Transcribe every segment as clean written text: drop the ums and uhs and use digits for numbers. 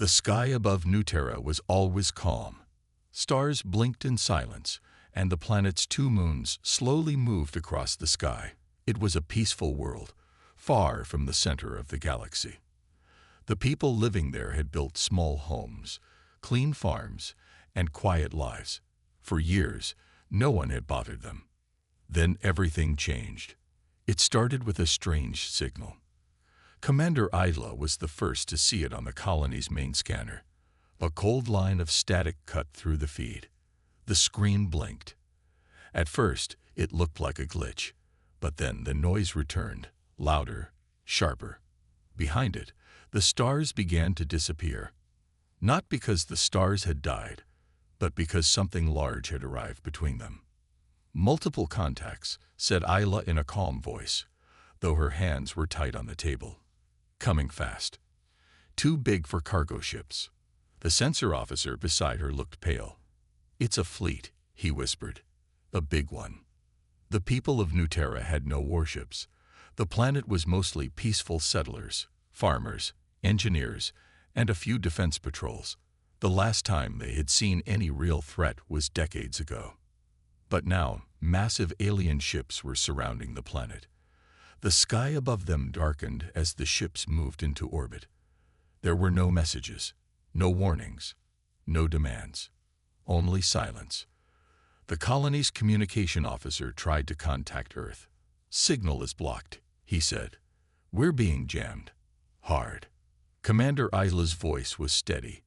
The sky above New Terra was always calm. Stars blinked in silence, and the planet's two moons slowly moved across the sky. It was a peaceful world, far from the center of the galaxy. The people living there had built small homes, clean farms, and quiet lives. For years, no one had bothered them. Then everything changed. It started with a strange signal. Commander Isla was the first to see it on the colony's main scanner. A cold line of static cut through the feed. The screen blinked. At first, it looked like a glitch, but then the noise returned, louder, sharper. Behind it, the stars began to disappear. Not because the stars had died, but because something large had arrived between them. "Multiple contacts," said Isla in a calm voice, though her hands were tight on the table. "Coming fast. Too big for cargo ships." The sensor officer beside her looked pale. "It's a fleet," he whispered. "A big one." The people of New Terra had no warships. The planet was mostly peaceful settlers, farmers, engineers, and a few defense patrols. The last time they had seen any real threat was decades ago. But now, massive alien ships were surrounding the planet. The sky above them darkened as the ships moved into orbit. There were no messages, no warnings, no demands, only silence. The colony's communication officer tried to contact Earth. "Signal is blocked," he said. "We're being jammed. Hard." Commander Isla's voice was steady.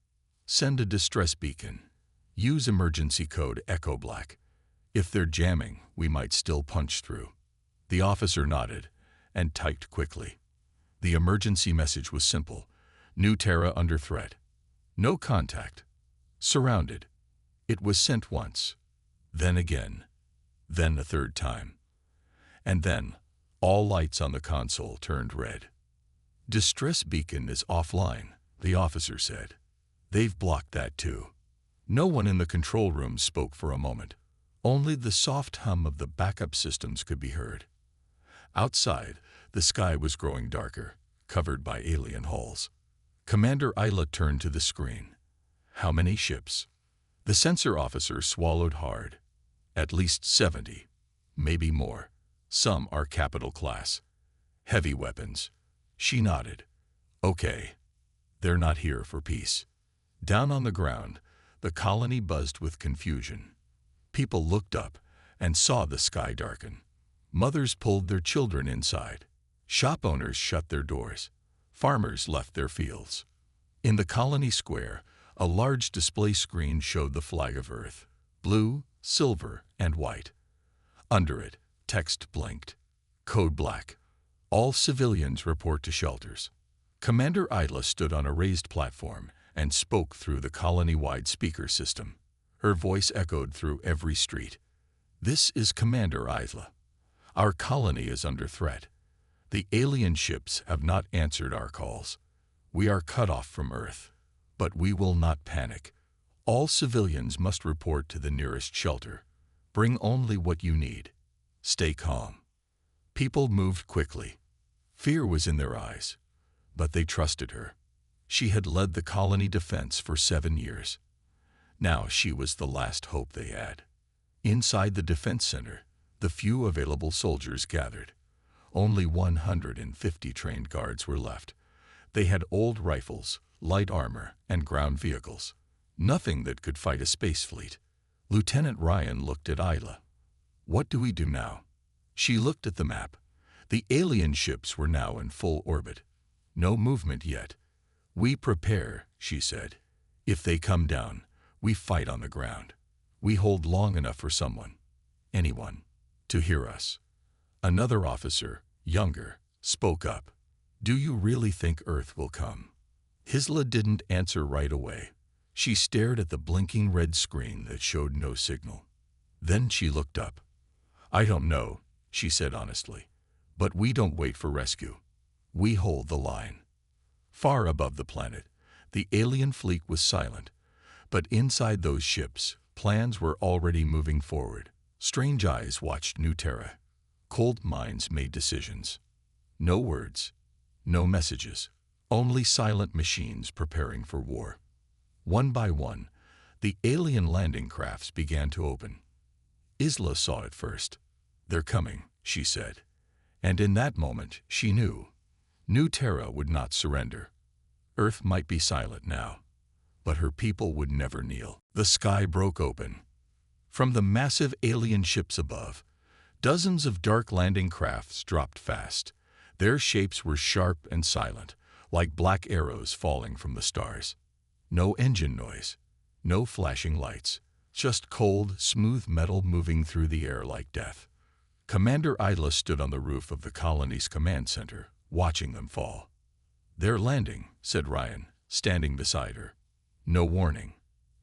"Send a distress beacon. Use emergency code Echo Black. If they're jamming, we might still punch through." The officer nodded and typed quickly. The emergency message was simple. New Terra under threat. No contact. Surrounded. It was sent once. Then again. Then a third time. And then, all lights on the console turned red. "Distress beacon is offline," the officer said. "They've blocked that too." No one in the control room spoke for a moment. Only the soft hum of the backup systems could be heard. Outside, the sky was growing darker, covered by alien hulls. Commander Isla turned to the screen. "How many ships?" The sensor officer swallowed hard. "At least 70, maybe more. Some are capital class. Heavy weapons." She nodded. "Okay. They're not here for peace." Down on the ground, the colony buzzed with confusion. People looked up and saw the sky darken. Mothers pulled their children inside. Shop owners shut their doors. Farmers left their fields. In the colony square, a large display screen showed the flag of Earth, blue, silver, and white. Under it, text blinked. Code Black. All civilians report to shelters. Commander Isla stood on a raised platform and spoke through the colony-wide speaker system. Her voice echoed through every street. "This is Commander Isla. Our colony is under threat. The alien ships have not answered our calls. We are cut off from Earth. But we will not panic. All civilians must report to the nearest shelter. Bring only what you need. Stay calm." People moved quickly. Fear was in their eyes, but they trusted her. She had led the colony defense for 7 years. Now she was the last hope they had. Inside the defense center, the few available soldiers gathered. Only 150 trained guards were left. They had old rifles, light armor, and ground vehicles. Nothing that could fight a space fleet. Lieutenant Ryan looked at Isla. "What do we do now?" She looked at the map. The alien ships were now in full orbit. No movement yet. "We prepare," she said. "If they come down, we fight on the ground. We hold long enough for someone, anyone, to hear us." Another officer, younger, spoke up. "Do you really think Earth will come?" Isla didn't answer right away. She stared at the blinking red screen that showed no signal. Then she looked up. "I don't know," she said honestly. "But we don't wait for rescue. We hold the line." Far above the planet, the alien fleet was silent. But inside those ships, plans were already moving forward. Strange eyes watched New Terra. Cold minds made decisions. No words, no messages, Only silent machines preparing for war. One by one, the alien landing crafts began to open. Isla saw it first. "They're coming," she said. And in that moment, she knew. New Terra would not surrender. Earth might be silent now, but her people would never kneel. The sky broke open. From the massive alien ships above, dozens of dark landing crafts dropped fast. Their shapes were sharp and silent, like black arrows falling from the stars. No engine noise, no flashing lights, just cold, smooth metal moving through the air like death. Commander Isla stood on the roof of the colony's command center, watching them fall. "They're landing," said Ryan, standing beside her. "No warning,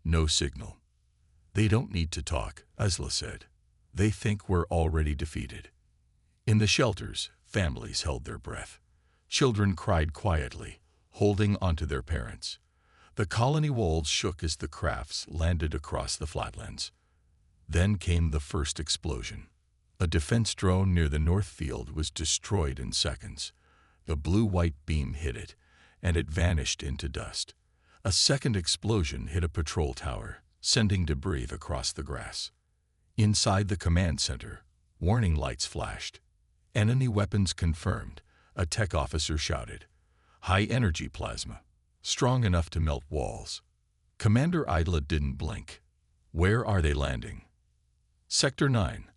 no signal." "They don't need to talk," Isla said. "They think we're already defeated." In the shelters, families held their breath. Children cried quietly, holding onto their parents. The colony walls shook as the crafts landed across the flatlands. Then came the first explosion. A defense drone near the north field was destroyed in seconds. The blue-white beam hit it, and it vanished into dust. A second explosion hit a patrol tower, sending debris across the grass. Inside the command center, warning lights flashed. "Enemy weapons confirmed," a tech officer shouted. "High-energy plasma, strong enough to melt walls." Commander Idla didn't blink. "Where are they landing?" "Sector 9,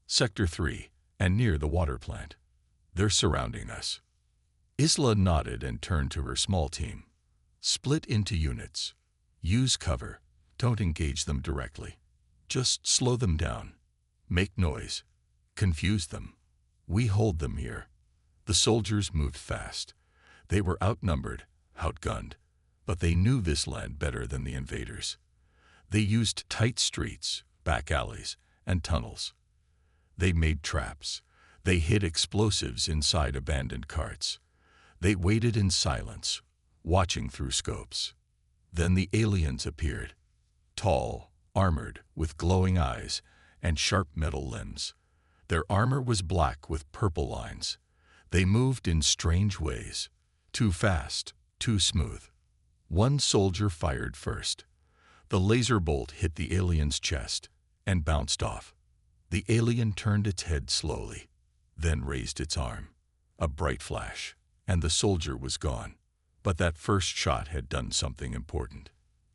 Sector 3, and near the water plant. They're surrounding us." Isla nodded and turned to her small team. "Split into units. Use cover. Don't engage them directly. Just slow them down. Make noise. Confuse them. We hold them here." The soldiers moved fast. They were outnumbered, outgunned, but they knew this land better than the invaders. They used tight streets, back alleys, and tunnels. They made traps. They hid explosives inside abandoned carts. They waited in silence, watching through scopes. Then the aliens appeared, tall, armored, with glowing eyes and sharp metal limbs. Their armor was black with purple lines. They moved in strange ways, too fast, too smooth. One soldier fired first. The laser bolt hit the alien's chest and bounced off. The alien turned its head slowly, then raised its arm. A bright flash, and the soldier was gone. But that first shot had done something important.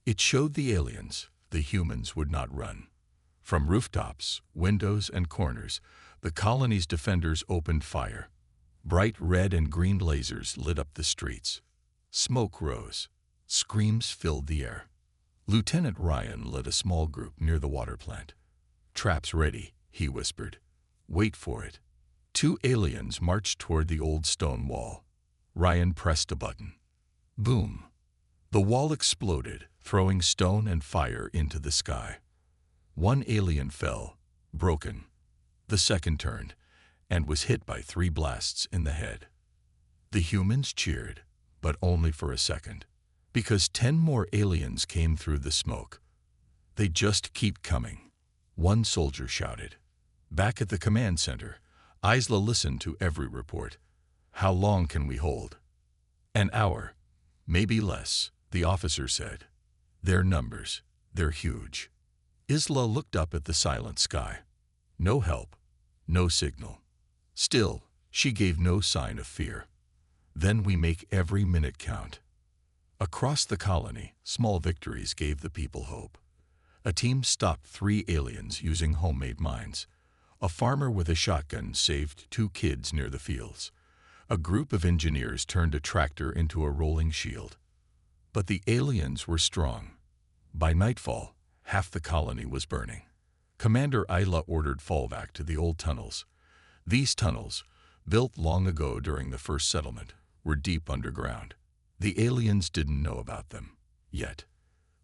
It showed the aliens, the humans would not run. From rooftops, windows, and corners, the colony's defenders opened fire. Bright red and green lasers lit up the streets. Smoke rose. Screams filled the air. Lieutenant Ryan led a small group near the water plant. "Traps ready," he whispered. "Wait for it." 2 aliens marched toward the old stone wall. Ryan pressed a button. Boom! The wall exploded, throwing stone and fire into the sky. One alien fell, broken. The second turned, and was hit by 3 blasts in the head. The humans cheered, but only for a second, because 10 more aliens came through the smoke. "They just keep coming," one soldier shouted. Back at the command center, Isla listened to every report. "How long can we hold?" "An hour, maybe less," the officer said. "Their numbers, they're huge." Isla looked up at the silent sky. No help, no signal. Still, she gave no sign of fear. "Then we make every minute count." Across the colony, small victories gave the people hope. A team stopped 3 aliens using homemade mines. A farmer with a shotgun saved 2 kids near the fields. A group of engineers turned a tractor into a rolling shield. But the aliens were strong. By nightfall, half the colony was burning. Commander Isla ordered fallback to the old tunnels. These tunnels, built long ago during the first settlement, were deep underground. The aliens didn't know about them, yet.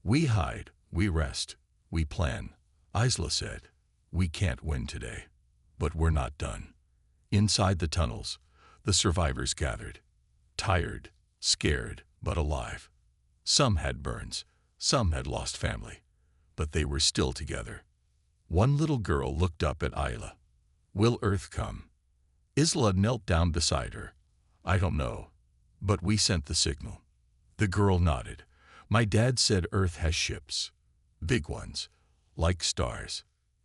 "We hide, we rest, we plan," Isla said. "We can't win today, but we're not done." Inside the tunnels, the survivors gathered, tired, scared, but alive. Some had burns, some had lost family, but they were still together. One little girl looked up at Isla. "Will Earth come?" Isla knelt down beside her. "I don't know. But we sent the signal. The girl nodded. My dad said Earth has ships. Big ones, like stars.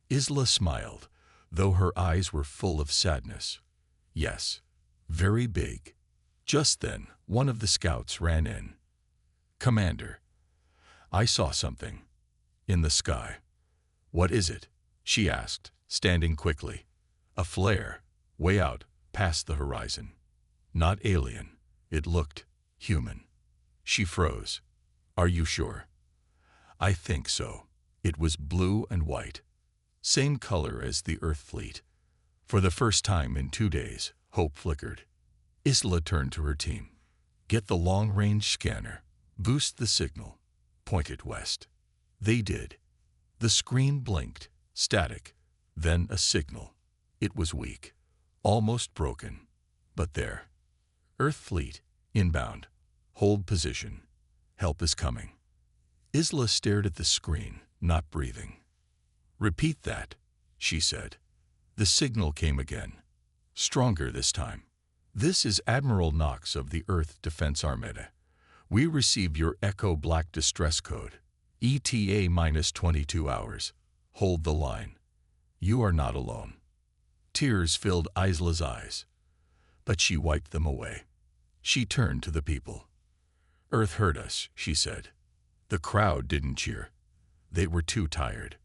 Isla smiled, though her eyes were full of sadness. Yes, very big. Just then, one of the scouts ran in. Commander, I saw something. In the sky. What is it? She asked, standing quickly. A flare, way out, past the horizon. Not alien. It looked human. She froze. Are you sure? I think so. It was blue and white. Same color as the Earth fleet. For the first time in 2 days, hope flickered. Isla turned to her team. Get the long-range scanner. Boost the signal. Point it west. They did. The screen blinked, static, then a signal. It was weak, almost broken. But there. Earth fleet, inbound. Hold position. Help is coming. Isla stared at the screen, not breathing. Repeat that, she said. The signal came again. Stronger this time. This is Admiral Knox of the Earth Defense Armada. We received your Echo Black distress code. ETA minus 22 hours. Hold the line. You are not alone. Tears filled Isla's eyes, but she wiped them away. She turned to the people. Earth heard us, she said. The crowd didn't cheer. They were too tired,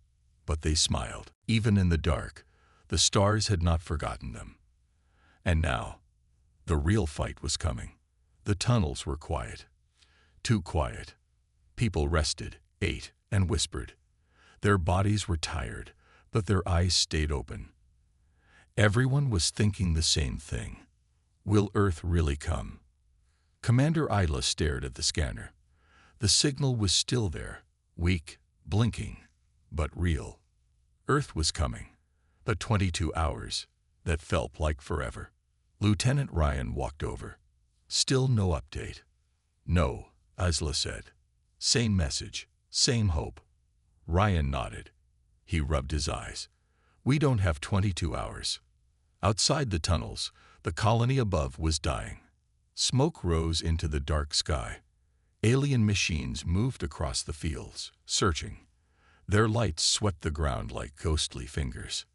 but they smiled. Even in the dark, the stars had not forgotten them. And now, the real fight was coming. The tunnels were quiet. Too quiet. People rested, ate, and whispered. Their bodies were tired, but their eyes stayed open. Everyone was thinking the same thing. Will Earth really come? Commander Isla stared at the scanner. The signal was still there, weak, blinking, but real. Earth was coming. But 22 hours, that felt like forever. Lieutenant Ryan walked over. Still no update. No, Isla said. Same message, same hope. Ryan nodded. He rubbed his eyes. We don't have 22 hours. Outside the tunnels, the colony above was dying. Smoke rose into the dark sky. Alien machines moved across the fields, searching. Their lights swept the ground like ghostly fingers.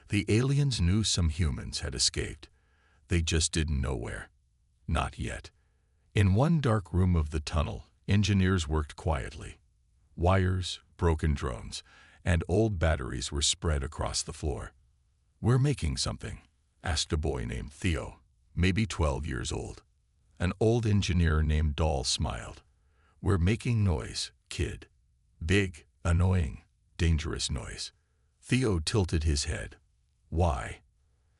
The aliens knew some humans had escaped. They just didn't know where. Not yet. In one dark room of the tunnel, engineers worked quietly. Wires, broken drones, and old batteries were spread across the floor. We're making something, asked a boy named Theo, maybe 12 years old. An old engineer named Dahl smiled. We're making noise, kid. Big, annoying, dangerous noise. Theo tilted his head. Why?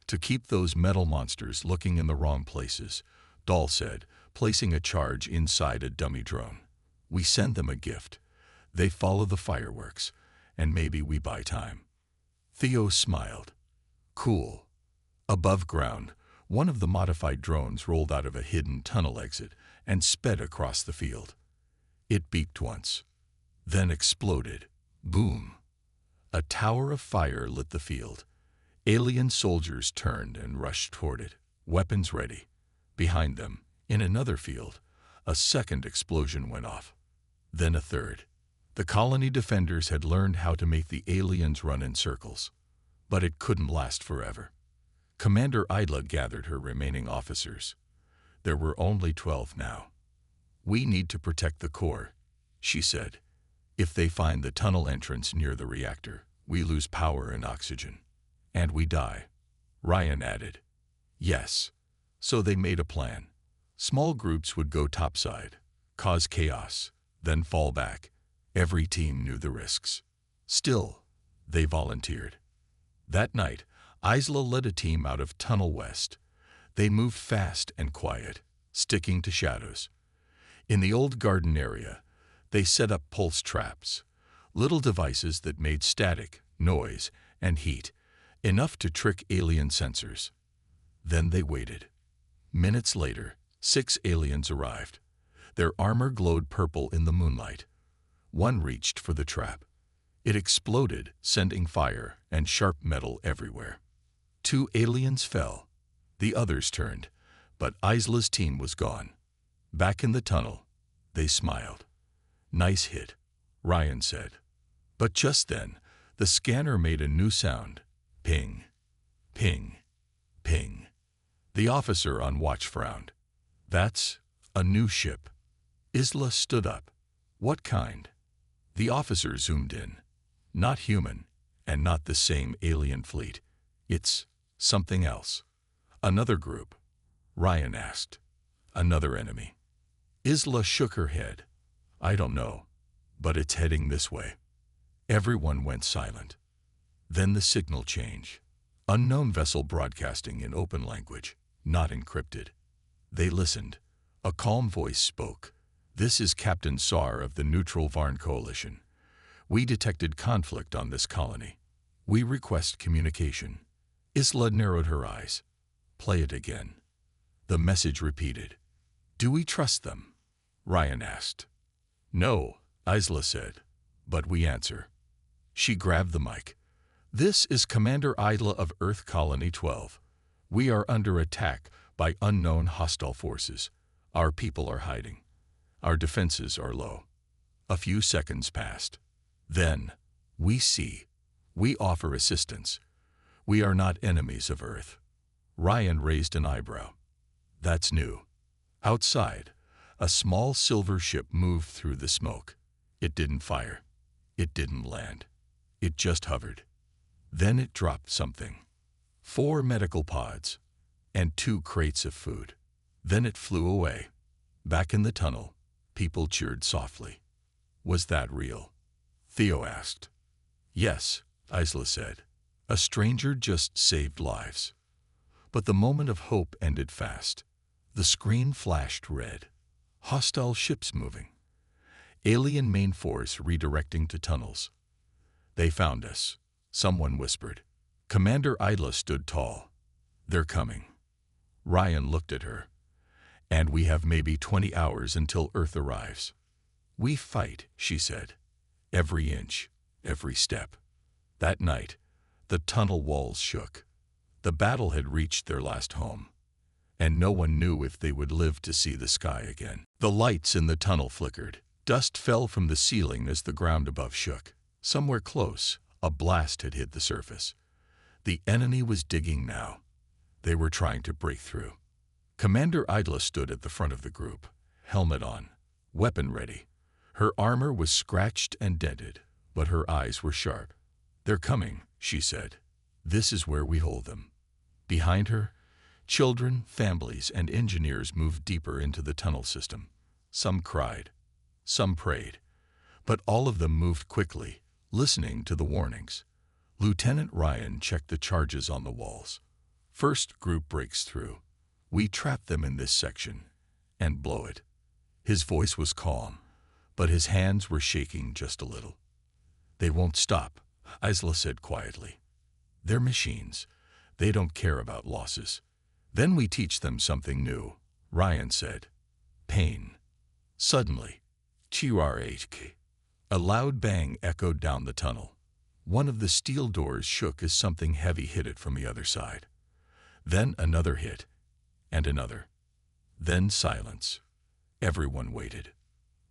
To keep those metal monsters looking in the wrong places, Dahl said, placing a charge inside a dummy drone. We send them a gift. They follow the fireworks, and maybe we buy time. Theo smiled. Cool. Above ground, one of the modified drones rolled out of a hidden tunnel exit and sped across the field. It beeped once, then exploded. Boom. A tower of fire lit the field. Alien soldiers turned and rushed toward it, weapons ready. Behind them, in another field, a second explosion went off. Then a third. The colony defenders had learned how to make the aliens run in circles. But it couldn't last forever. Commander Isla gathered her remaining officers. There were only 12 now. We need to protect the core, she said. If they find the tunnel entrance near the reactor, we lose power and oxygen. And we die, Ryan added. Yes. So they made a plan. Small groups would go topside, cause chaos, then fall back. Every team knew the risks. Still, they volunteered. That night, Isla led a team out of Tunnel West. They moved fast and quiet, sticking to shadows. In the old garden area, they set up pulse traps, little devices that made static, noise, and heat, enough to trick alien sensors. Then they waited. Minutes later, 6 aliens arrived. Their armor glowed purple in the moonlight. One reached for the trap. It exploded, sending fire and sharp metal everywhere. 2 aliens fell. The others turned, but Isla's team was gone. Back in the tunnel, they smiled. "Nice hit," Ryan said. But just then, the scanner made a new sound. Ping, ping, ping. The officer on watch frowned. "That's a new ship." Isla stood up. "What kind?" The officer zoomed in. "Not human, and not the same alien fleet. It's something else." "Another group?" Ryan asked. "Another enemy." Isla shook her head. "I don't know, but it's heading this way." Everyone went silent. Then the signal changed. Unknown vessel broadcasting in open language, not encrypted. They listened. A calm voice spoke. "This is Captain Saar of the Neutral Varn Coalition. We detected conflict on this colony. We request communication." Isla narrowed her eyes. "Play it again." The message repeated. "Do we trust them?" Ryan asked. "No," Isla said, "but we answer." She grabbed the mic. "This is Commander Isla of Earth Colony 12. We are under attack by unknown hostile forces. Our people are hiding. Our defenses are low." A few seconds passed. Then, "We see. We offer assistance. We are not enemies of Earth." Ryan raised an eyebrow. "That's new." Outside, a small silver ship moved through the smoke. It didn't fire. It didn't land. It just hovered. Then it dropped something. 4 medical pods and 2 crates of food. Then it flew away. Back in the tunnel, people cheered softly. "Was that real?" Theo asked. "Yes," Isla said. "A stranger just saved lives." But the moment of hope ended fast. The screen flashed red. Hostile ships moving. Alien main force redirecting to tunnels. "They found us," someone whispered. Commander Isla stood tall. "They're coming." Ryan looked at her. "And we have maybe 20 hours until Earth arrives." "We fight," she said. "Every inch, every step." That night, the tunnel walls shook. The battle had reached their last home, and no one knew if they would live to see the sky again. The lights in the tunnel flickered. Dust fell from the ceiling as the ground above shook. Somewhere close, a blast had hit the surface. The enemy was digging now. They were trying to break through. Commander Isla stood at the front of the group, helmet on, weapon ready. Her armor was scratched and dented, but her eyes were sharp. "They're coming," she said. "This is where we hold them." Behind her, children, families, and engineers moved deeper into the tunnel system. Some cried, some prayed, but all of them moved quickly, listening to the warnings. Lieutenant Ryan checked the charges on the walls. "First group breaks through. We trap them in this section and blow it." His voice was calm, but his hands were shaking just a little. "They won't stop," Isla said quietly. "They're machines. They don't care about losses." "Then we teach them something new," Ryan said. "Pain." Suddenly, TRHK. A loud bang echoed down the tunnel. One of the steel doors shook as something heavy hit it from the other side. Then another hit, and another. Then silence. Everyone waited.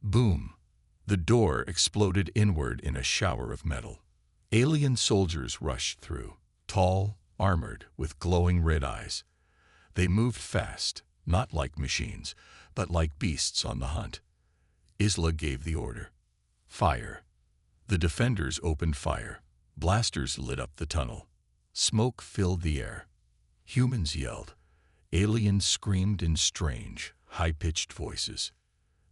Boom! The door exploded inward in a shower of metal. Alien soldiers rushed through, tall, armored, with glowing red eyes. They moved fast, not like machines, but like beasts on the hunt. Isla gave the order. "Fire." The defenders opened fire. Blasters lit up the tunnel. Smoke filled the air. Humans yelled. Aliens screamed in strange, high-pitched voices.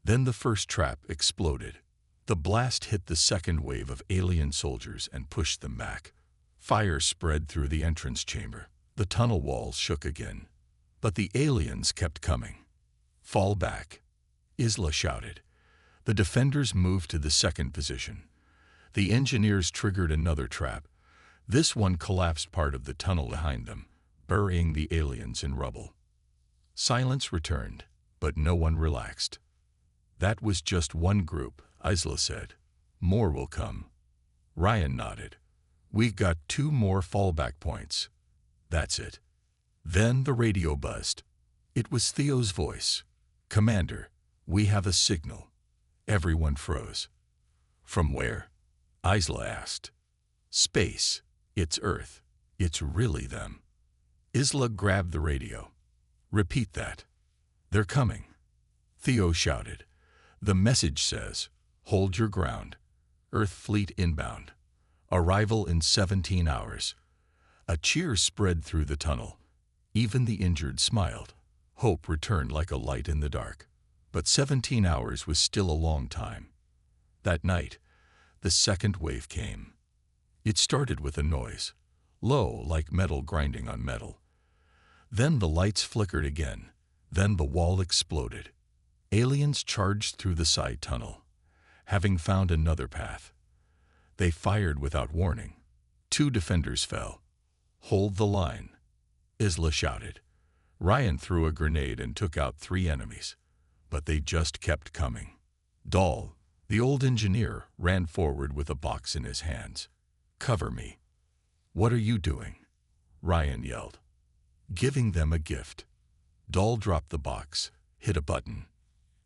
Then the first trap exploded. The blast hit the second wave of alien soldiers and pushed them back. Fire spread through the entrance chamber. The tunnel walls shook again. But the aliens kept coming. "Fall back," Isla shouted. The defenders moved to the second position. The engineers triggered another trap. This one collapsed part of the tunnel behind them, burying the aliens in rubble. Silence returned, but no one relaxed. "That was just one group," Isla said. "More will come." Ryan nodded. "We got 2 more fallback points. That's it." Then the radio buzzed. It was Theo's voice. "Commander, "We have a signal." Everyone froze. "From where?" Isla asked. "Space. It's Earth. It's really them." Isla grabbed the radio. "Repeat that." "They're coming." Theo shouted. "The message says, 'Hold your ground. Earth fleet inbound. Arrival in 17 hours. A cheer spread through the tunnel. Even the injured smiled. Hope returned like a light in the dark. But 17 hours was still a long time. That night, the second wave came. It started with a noise, low like metal grinding on metal. Then the lights flickered again. Then the wall exploded. Aliens charged through the side tunnel, having found another path. They fired without warning. 2 defenders fell. "Hold the line," Isla shouted. Ryan threw a grenade and took out 3 enemies. But they just kept coming. Dahl, the old engineer, ran forward with a box in his hands. "Cover me." "What are you doing?" Ryan yelled. "Giving them a gift." Dahl dropped the box, hit a button,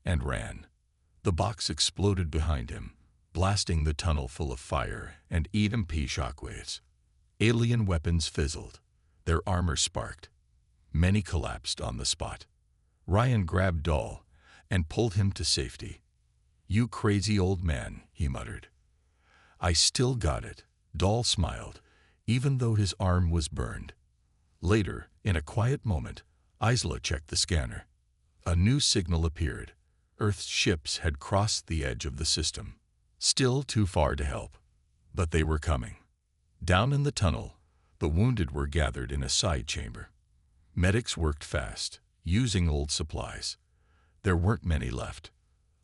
and ran. The box exploded behind him, blasting the tunnel full of fire and EMP shockwaves. Alien weapons fizzled. Their armor sparked. Many collapsed on the spot. Ryan grabbed Dahl and pulled him to safety. "You crazy old man," he muttered. "I still got it." Dahl smiled, even though his arm was burned. Later, in a quiet moment, Isla checked the scanner. A new signal appeared. Earth's ships had crossed the edge of the system. Still too far to help. But they were coming. Down in the tunnel, the wounded were gathered in a side chamber. Medics worked fast, using old supplies. There weren't many left.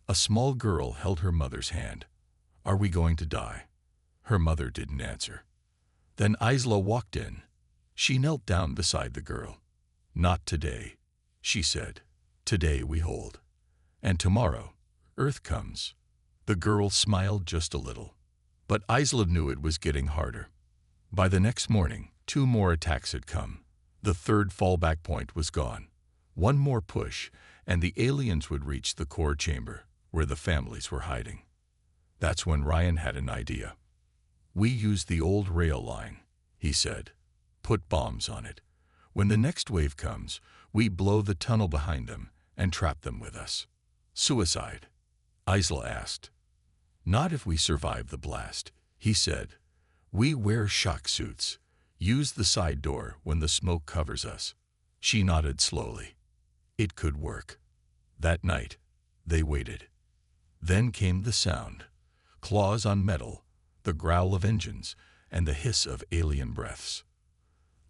A small girl held her mother's hand. "Are we going to die?" Her mother didn't answer. Then Isla walked in. She knelt down beside the girl. "Not today," she said. "Today we hold. And tomorrow, Earth comes." The girl smiled just a little. But Isla knew it was getting harder. By the next morning, 2 more attacks had come. The third fallback point was gone. One more push, and the aliens would reach the core chamber, where the families were hiding. That's when Ryan had an idea. "We use the old rail line," he said. "Put bombs on it. When the next wave comes, we blow the tunnel behind them and trap them with us." "Suicide?" Isla asked. "Not if we survive the blast," he said. "We wear shock suits. Use the side door when the smoke covers us." She nodded slowly. It could work. That night, they waited. Then came the sound. Claws on metal, the growl of engines, and the hiss of alien breaths.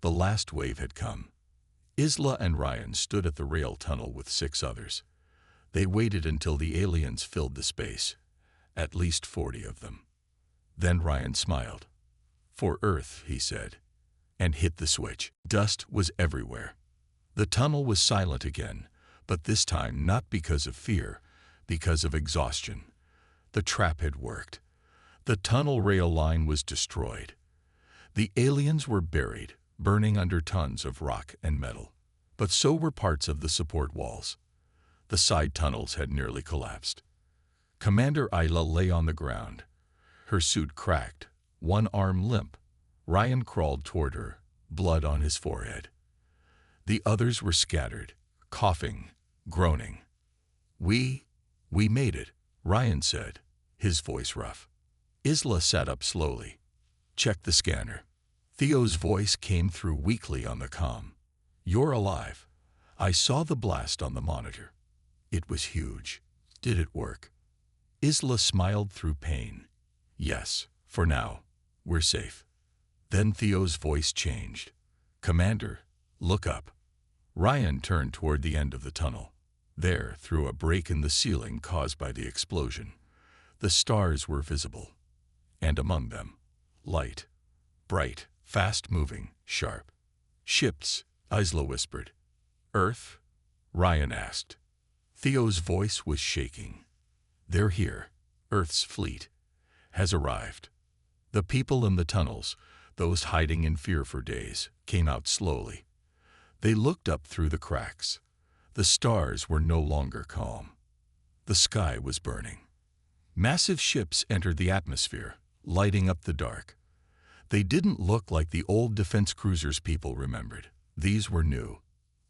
The last wave had come. Isla and Ryan stood at the rail tunnel with 6 others. They waited until the aliens filled the space, at least 40 of them. Then Ryan smiled. "For Earth," he said, and hit the switch. Dust was everywhere. The tunnel was silent again, but this time not because of fear, because of exhaustion. The trap had worked. The tunnel rail line was destroyed. The aliens were buried, burning under tons of rock and metal. But so were parts of the support walls. The side tunnels had nearly collapsed. Commander Isla lay on the ground. Her suit cracked, one arm limp. Ryan crawled toward her, blood on his forehead. The others were scattered, coughing, groaning. We made it," Ryan said, his voice rough. Isla sat up slowly. "Check the scanner." Theo's voice came through weakly on the comm. "You're alive. I saw the blast on the monitor. It was huge. Did it work?" Isla smiled through pain. "Yes, for now. We're safe." Then Theo's voice changed. "Commander, look up." Ryan turned toward the end of the tunnel. There, through a break in the ceiling caused by the explosion, the stars were visible. And among them, light. Bright, fast-moving, sharp. "Ships," Isla whispered. "Earth?" Ryan asked. Theo's voice was shaking. "They're here. Earth's fleet has arrived." The people in the tunnels, those hiding in fear for days, came out slowly. They looked up through the cracks. The stars were no longer calm. The sky was burning. Massive ships entered the atmosphere, lighting up the dark. They didn't look like the old defense cruisers people remembered. These were new,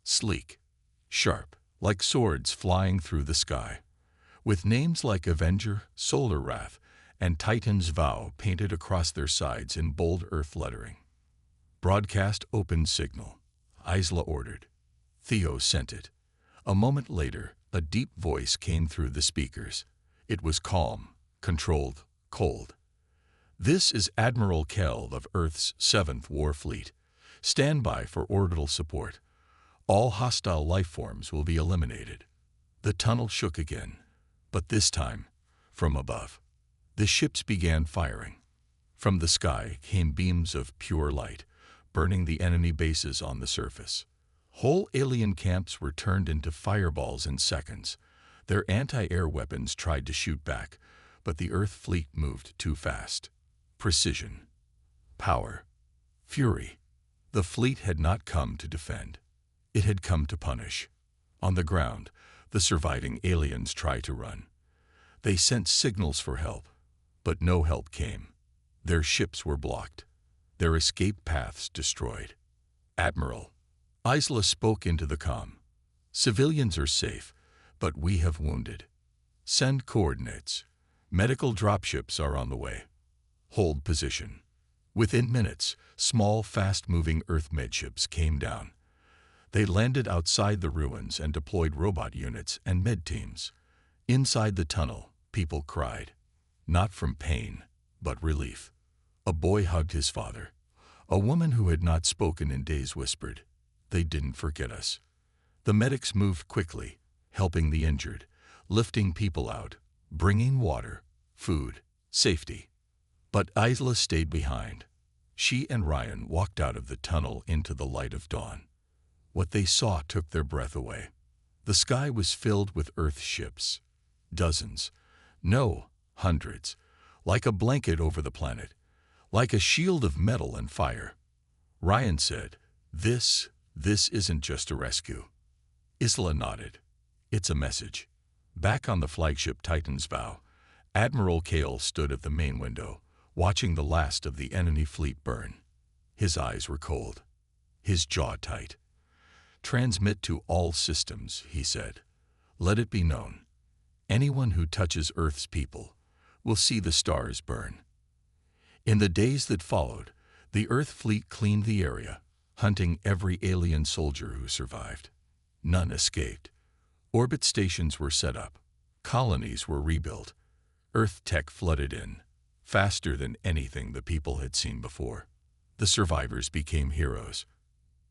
sleek, sharp, like swords flying through the sky, with names like Avenger, Solar Wrath, and Titan's Vow painted across their sides in bold Earth lettering. Broadcast open signal, Isla ordered. Theo sent it. A moment later, a deep voice came through the speakers. It was calm, controlled, cold. This is Admiral Kell of Earth's 7th War Fleet. Stand by for orbital support. All hostile life forms will be eliminated. The tunnel shook again, but this time, from above. The ships began firing. From the sky came beams of pure light, burning the enemy bases on the surface. Whole alien camps were turned into fireballs in seconds. Their anti-air weapons tried to shoot back, but the Earth fleet moved too fast. Precision, power, fury. The fleet had not come to defend. It had come to punish. On the ground, the surviving aliens tried to run. They sent signals for help, but no help came. Their ships were blocked, their escape paths destroyed. Admiral, Isla spoke into the comm. Civilians are safe, but we have wounded. Send coordinates. Medical dropships are on the way. Hold position. Within minutes, small, fast-moving Earth midships came down. They landed outside the ruins and deployed robot units and med teams. Inside the tunnel, people cried. Not from pain, but relief. A boy hugged his father. A woman who had not spoken in days whispered, "They didn't forget us." The medics moved quickly, helping the injured, lifting people out, bringing water, food, safety. But Isla stayed behind. She and Ryan walked out of the tunnel into the light of dawn. What they saw took their breath away. The sky was filled with Earth ships. Dozens. No, hundreds. Like a blanket over the planet. Like a shield of metal and fire. Ryan said, This isn't just a rescue." Isla nodded. "It's a message." Back on the flagship Titan's Vow, Admiral Kale stood at the main window, watching the last of the enemy fleet burn. His eyes were cold, his jaw tight. "Transmit to all systems," he said. "Let it be known. Anyone who touches Earth's people will see the stars burn." In the days that followed, the Earth fleet cleaned the area, hunting every alien soldier who survived. None escaped. Orbit stations were set up. Colonies were rebuilt. Earth tech flooded in, faster than anything the people had seen before. The survivors became heroes.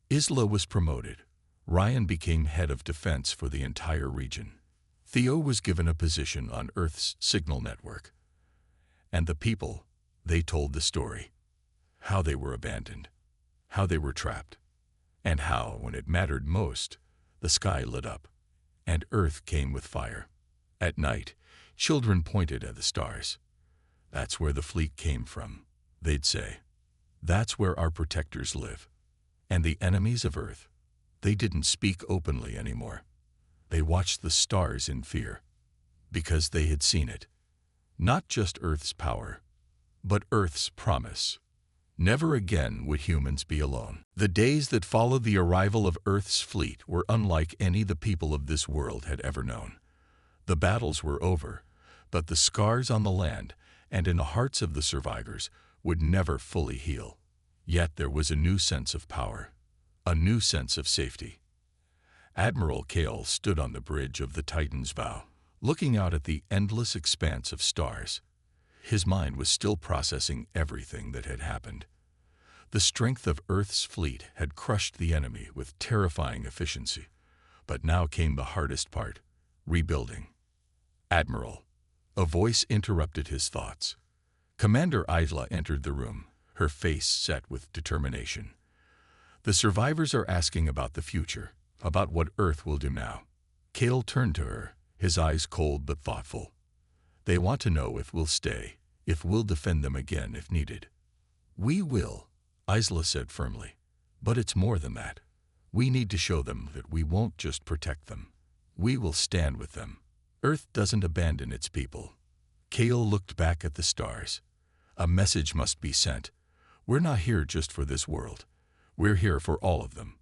Isla was promoted. Ryan became head of defense for the entire region. Theo was given a position on Earth's signal network. And the people, they told the story. How they were abandoned. How they were trapped. And how, when it mattered most, the sky lit up. And Earth came with fire. At night, children pointed at the stars. "That's where the fleet came from," they'd say. "That's where our protectors live." And the enemies of Earth, they didn't speak openly anymore. They watched the stars in fear, because they had seen it. Not just Earth's power, but Earth's promise. Never again would humans be alone. The days that followed the arrival of Earth's fleet were unlike any the people of this world had ever known. The battles were over, but the scars on the land and in the hearts of the survivors would never fully heal. Yet there was a new sense of power, a new sense of safety. Admiral Kale stood on the bridge of the Titan's Vow, looking out at the endless expanse of stars. His mind was still processing everything that had happened. The strength of Earth's fleet had crushed the enemy with terrifying efficiency. But now came the hardest part, rebuilding. "Admiral," a voice interrupted his thoughts. Commander Isla entered the room, her face set with determination. "The survivors are asking about the future, about what Earth will do now." Kale turned to her, his eyes cold but thoughtful. "They want to know if we'll stay, if we'll defend them again if needed." "We will," Isla said firmly. "But it's more than that. We need to show them that we won't just protect them. We will stand with them. Earth doesn't abandon its people. Kale looked back at the stars. A message must be sent. We're not here just for this world. We're here for all of them.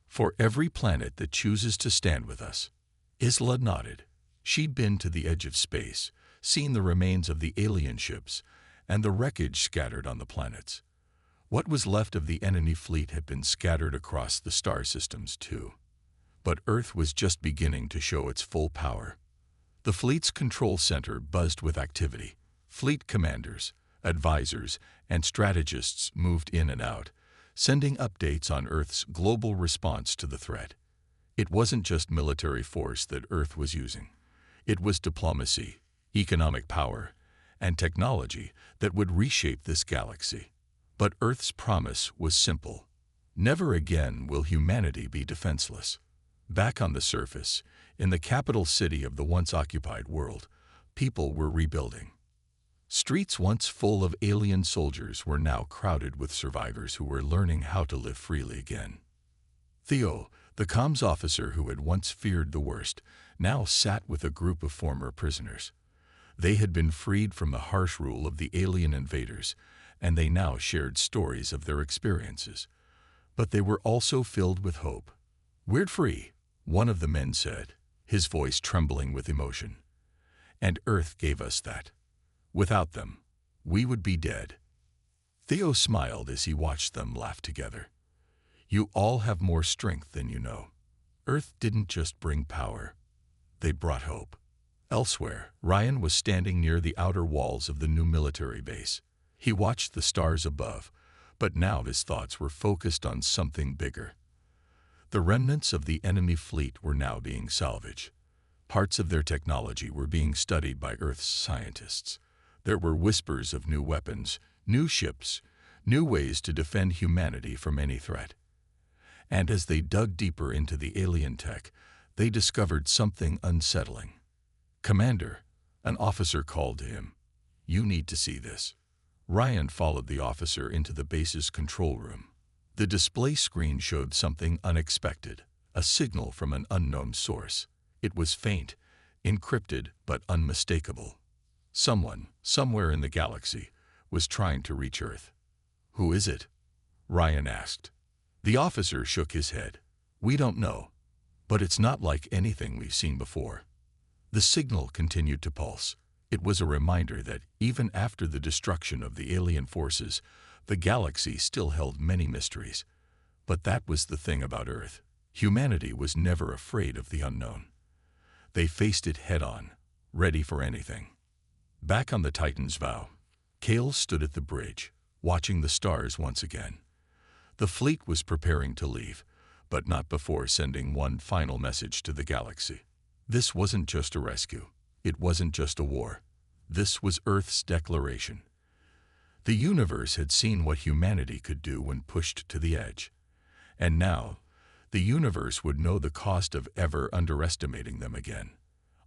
For every planet that chooses to stand with us. Isla nodded. She'd been to the edge of space, seen the remains of the alien ships, and the wreckage scattered on the planets. What was left of the enemy fleet had been scattered across the star systems too. But Earth was just beginning to show its full power. The fleet's control center buzzed with activity. Fleet commanders, advisors, and strategists moved in and out, sending updates on Earth's global response to the threat. It wasn't just military force that Earth was using. It was diplomacy, economic power, and technology that would reshape this galaxy. But Earth's promise was simple. Never again will humanity be defenseless. Back on the surface, in the capital city of the once-occupied world, people were rebuilding. Streets once full of alien soldiers were now crowded with survivors who were learning how to live freely again. Theo, the comms officer who had once feared the worst, now sat with a group of former prisoners. They had been freed from the harsh rule of the alien invaders, and they now shared stories of their experiences. But they were also filled with hope. "We're free," one of the men said, his voice trembling with emotion. "And Earth gave us that. Without them, we would be dead." Theo smiled as he watched them laugh together. "You all have more strength than you know. Earth didn't just bring power. They brought hope." Elsewhere, Ryan was standing near the outer walls of the new military base. He watched the stars above, but now his thoughts were focused on something bigger. The remnants of the enemy fleet were now being salvaged. Parts of their technology were being studied by Earth's scientists. There were whispers of new weapons, new ships, new ways to defend humanity from any threat. And as they dug deeper into the alien tech, they discovered something unsettling. "Commander," an officer called to him. "You need to see this." Ryan followed the officer into the base's control room. The display screen showed something unexpected, a signal from an unknown source. It was faint, encrypted, but unmistakable. Someone, somewhere in the galaxy, was trying to reach Earth. "Who is it?" Ryan asked. The officer shook his head. "We don't know, but it's not like anything we've seen before." The signal continued to pulse. It was a reminder that even after the destruction of the alien forces, the galaxy still held many mysteries. But that was the thing about Earth. Humanity was never afraid of the unknown. They faced it head-on, ready for anything. Back on the Titan's Vow, Kale stood at the bridge, watching the stars once again. The fleet was preparing to leave, but not before sending one final message to the galaxy. This wasn't just a rescue. It wasn't just a war. This was Earth's declaration. The universe had seen what humanity could do when pushed to the edge. And now, the universe would know the cost of ever underestimating them again.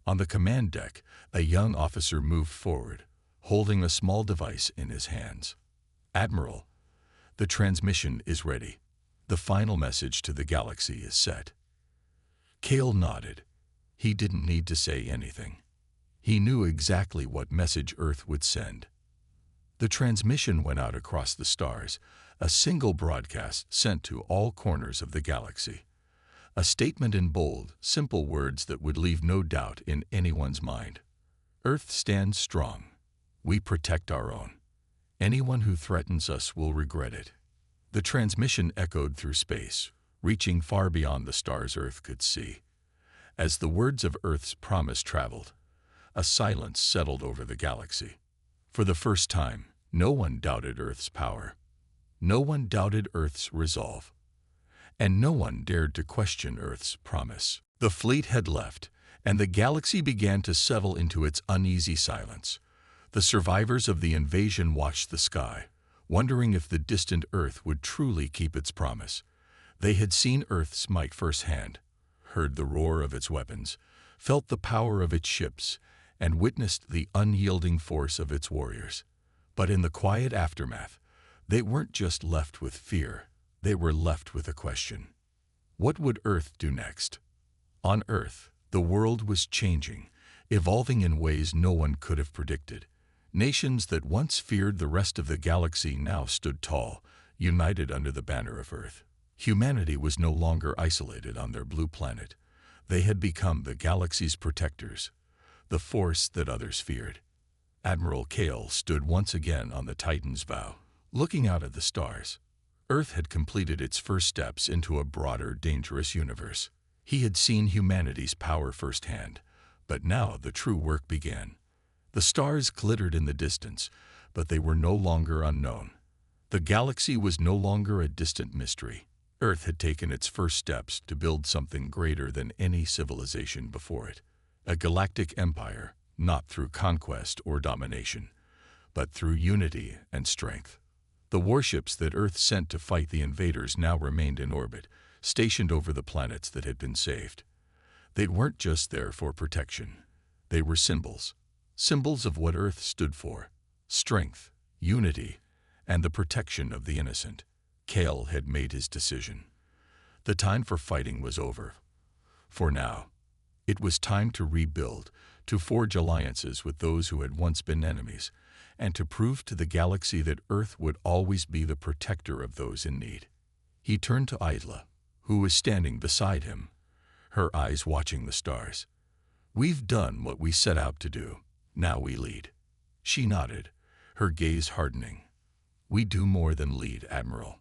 On the command deck, a young officer moved forward, holding a small device in his hands. "Admiral, the transmission is ready. The final message to the galaxy is set." Kale nodded. He didn't need to say anything. He knew exactly what message Earth would send. The transmission went out across the stars, a single broadcast sent to all corners of the galaxy. A statement in bold, simple words that would leave no doubt in anyone's mind. "Earth stands strong. We protect our own. Anyone who threatens us will regret it." The transmission echoed through space, reaching far beyond the stars Earth could see. As the words of Earth's promise traveled, a silence settled over the galaxy. For the first time, no one doubted Earth's power. No one doubted Earth's resolve. And no one dared to question Earth's promise. The fleet had left, and the galaxy began to settle into its uneasy silence. The survivors of the invasion watched the sky, wondering if the distant Earth would truly keep its promise. They had seen Earth's might firsthand, heard the roar of its weapons, felt the power of its ships, and witnessed the unyielding force of its warriors. But in the quiet aftermath, they weren't just left with fear, they were left with a question. What would Earth do next? On Earth, the world was changing, evolving in ways no one could have predicted. Nations that once feared the rest of the galaxy now stood tall, united under the banner of Earth. Humanity was no longer isolated on their blue planet. They had become the galaxy's protectors, the force that others feared. Admiral Kale stood once again on the Titan's bow, looking out at the stars. Earth had completed its first steps into a broader, dangerous universe. He had seen humanity's power firsthand, but now the true work began. The stars glittered in the distance, but they were no longer unknown. The galaxy was no longer a distant mystery. Earth had taken its first steps to build something greater than any civilization before it. A galactic empire, not through conquest or domination, but through unity and strength. The warships that Earth sent to fight the invaders now remained in orbit, stationed over the planets that had been saved. They weren't just there for protection. They were symbols. Symbols of what Earth stood for: strength, unity, and the protection of the innocent. Kale had made his decision. The time for fighting was over. For now, it was time to rebuild, to forge alliances with those who had once been enemies, and to prove to the galaxy that Earth would always be the protector of those in need. He turned to Idla, who was standing beside him, her eyes watching the stars. "We've done what we set out to do. Now we lead." She nodded, her gaze hardening. "We do more than lead, Admiral.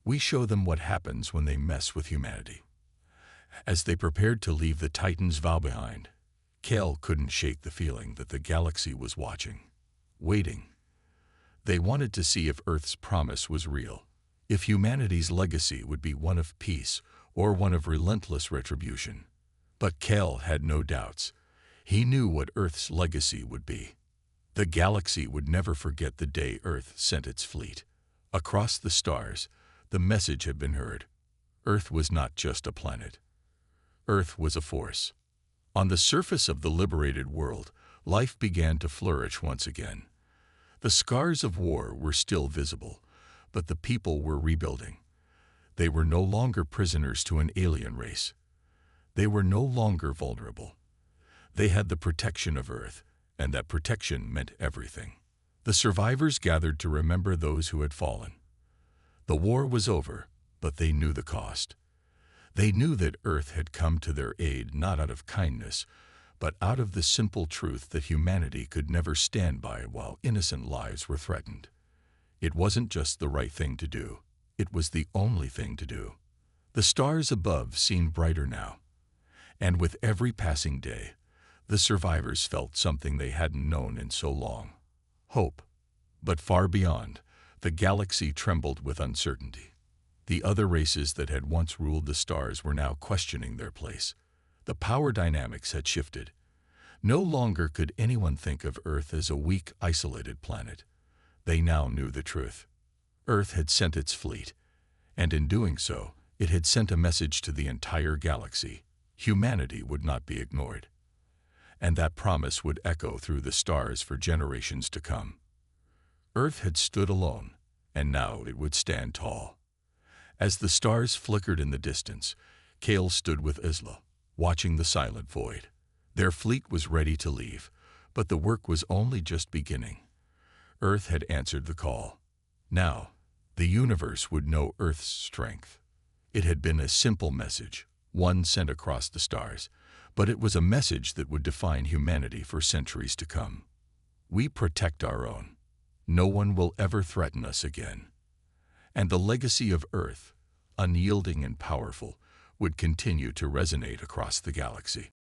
We show them what happens when they mess with humanity." As they prepared to leave the Titan's vow behind, Kale couldn't shake the feeling that the galaxy was watching, waiting. They wanted to see if Earth's promise was real, if humanity's legacy would be one of peace or one of relentless retribution. But Kale had no doubts. He knew what Earth's legacy would be. The galaxy would never forget the day Earth sent its fleet. Across the stars, the message had been heard. Earth was not just a planet. Earth was a force. On the surface of the liberated world, life began to flourish once again. The scars of war were still visible, but the people were rebuilding. They were no longer prisoners to an alien race. They were no longer vulnerable. They had the protection of Earth, and that protection meant everything. The survivors gathered to remember those who had fallen. The war was over, but they knew the cost. They knew that Earth had come to their aid not out of kindness, but out of the simple truth that humanity could never stand by while innocent lives were threatened. It wasn't just the right thing to do. It was the only thing to do. The stars above seemed brighter now, and with every passing day, the survivors felt something they hadn't known in so long: hope. But far beyond, the galaxy trembled with uncertainty. The other races that had once ruled the stars were now questioning their place. The power dynamics had shifted. No longer could anyone think of Earth as a weak, isolated planet. They now knew the truth. Earth had sent its fleet, and in doing so, it had sent a message to the entire galaxy. Humanity would not be ignored. And that promise would echo through the stars for generations to come. Earth had stood alone, and now it would stand tall. As the stars flickered in the distance, Kale stood with Isla, watching the silent void. Their fleet was ready to leave, but the work was only just beginning. Earth had answered the call. Now, the universe would know Earth's strength. It had been a simple message, one sent across the stars, but it was a message that would define humanity for centuries to come. We protect our own. No one will ever threaten us again. And the legacy of Earth, unyielding and powerful, would continue to resonate across the galaxy.